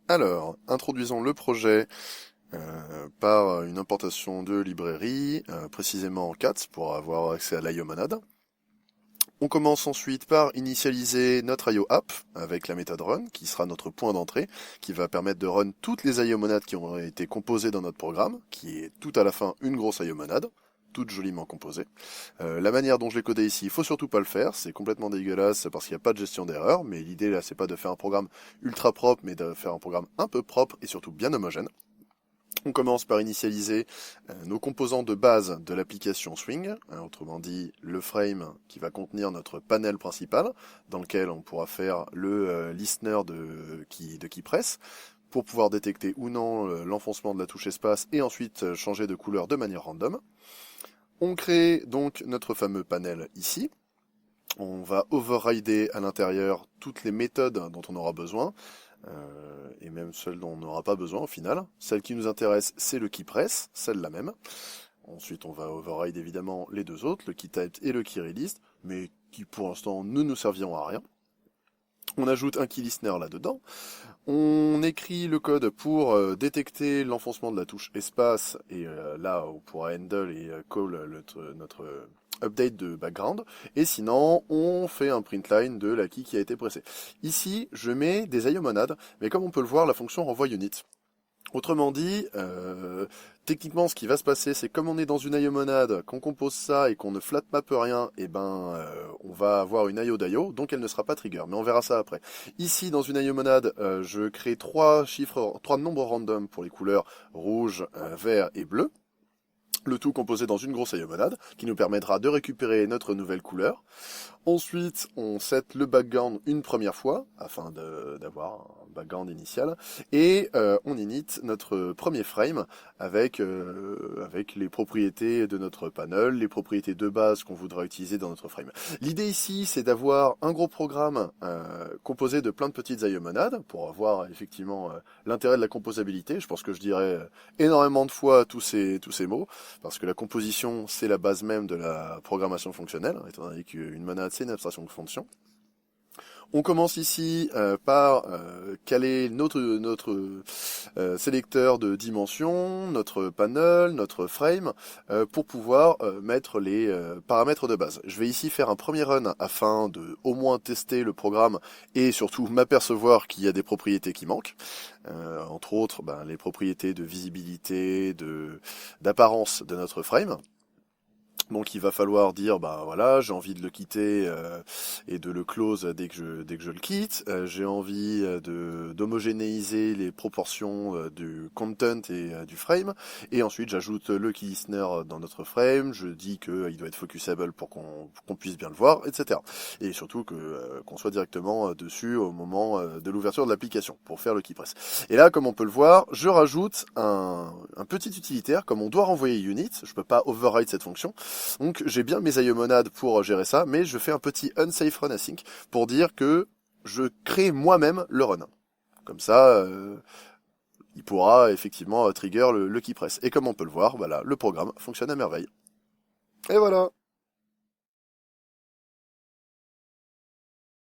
Alors, introduisons le projet par une importation de librairie, précisément en CATS pour avoir accès à l'IO monade. On commence ensuite par initialiser notre IO app avec la méthode run, qui sera notre point d'entrée, qui va permettre de run toutes les IO monades qui ont été composées dans notre programme, qui est tout à la fin une grosse IO monade, toute joliment composée. La manière dont je l'ai codé ici, il faut surtout pas le faire, c'est complètement dégueulasse parce qu'il n'y a pas de gestion d'erreur, mais l'idée là c'est pas de faire un programme ultra propre, mais de faire un programme un peu propre et surtout bien homogène. On commence par initialiser nos composants de base de l'application Swing, autrement dit le frame qui va contenir notre panel principal, dans lequel on pourra faire le listener de KeyPress, pour pouvoir détecter ou non l'enfoncement de la touche espace et ensuite changer de couleur de manière random. On crée donc notre fameux panel ici. On va overrider à l'intérieur toutes les méthodes dont on aura besoin, et même celles dont on n'aura pas besoin au final. Celle qui nous intéresse, c'est le KeyPress, celle-là même. Ensuite, on va override évidemment les deux autres, le KeyTyped et le KeyReleased, mais qui pour l'instant ne nous serviront à rien. On ajoute un KeyListener là-dedans. On écrit le code pour détecter l'enfoncement de la touche espace, et là on pourra handle et call notre update de background, et sinon on fait un printline de la key qui a été pressée. Ici je mets des IO monades, mais comme on peut le voir la fonction renvoie unit. Autrement dit, techniquement ce qui va se passer, c'est comme on est dans une IO monade, qu'on compose ça et qu'on ne flat map rien, et on va avoir une IO d'IO, donc elle ne sera pas trigger, mais on verra ça après. Ici, dans une IO monade, je crée trois nombres random pour les couleurs rouge, vert et bleu. Le tout composé dans une grosse IO monade, qui nous permettra de récupérer notre nouvelle couleur. Ensuite, on set le background une première fois, afin d'avoir un background initial, et on init notre premier frame avec les propriétés de notre panel, les propriétés de base qu'on voudra utiliser dans notre frame. L'idée ici, c'est d'avoir un gros programme composé de plein de petites IO monades, pour avoir effectivement l'intérêt de la composabilité. Je pense que je dirais énormément de fois tous ces mots, parce que la composition, c'est la base même de la programmation fonctionnelle, étant donné qu'une monade, c'est une abstraction de fonction. On commence ici par caler notre sélecteur de dimensions, notre panel, notre frame, pour pouvoir mettre les paramètres de base. Je vais ici faire un premier run afin de au moins tester le programme et surtout m'apercevoir qu'il y a des propriétés qui manquent. Entre autres, les propriétés de visibilité, d'apparence de notre frame. Donc il va falloir dire voilà, j'ai envie de le quitter et de le close dès que je le quitte. J'ai envie d'homogénéiser les proportions du content et du frame. Et ensuite j'ajoute le key listener dans notre frame. Je dis qu'il doit être focusable pour qu'on puisse bien le voir, etc. Et surtout qu'on soit directement dessus au moment de l'ouverture de l'application pour faire le key press. Et là, comme on peut le voir, je rajoute un petit utilitaire. Comme on doit renvoyer unit, je peux pas override cette fonction. Donc j'ai bien mes IO monades pour gérer ça, mais je fais un petit unsafe run async pour dire que je crée moi-même le run. Comme ça, il pourra effectivement trigger le key press. Et comme on peut le voir, voilà, le programme fonctionne à merveille. Et voilà.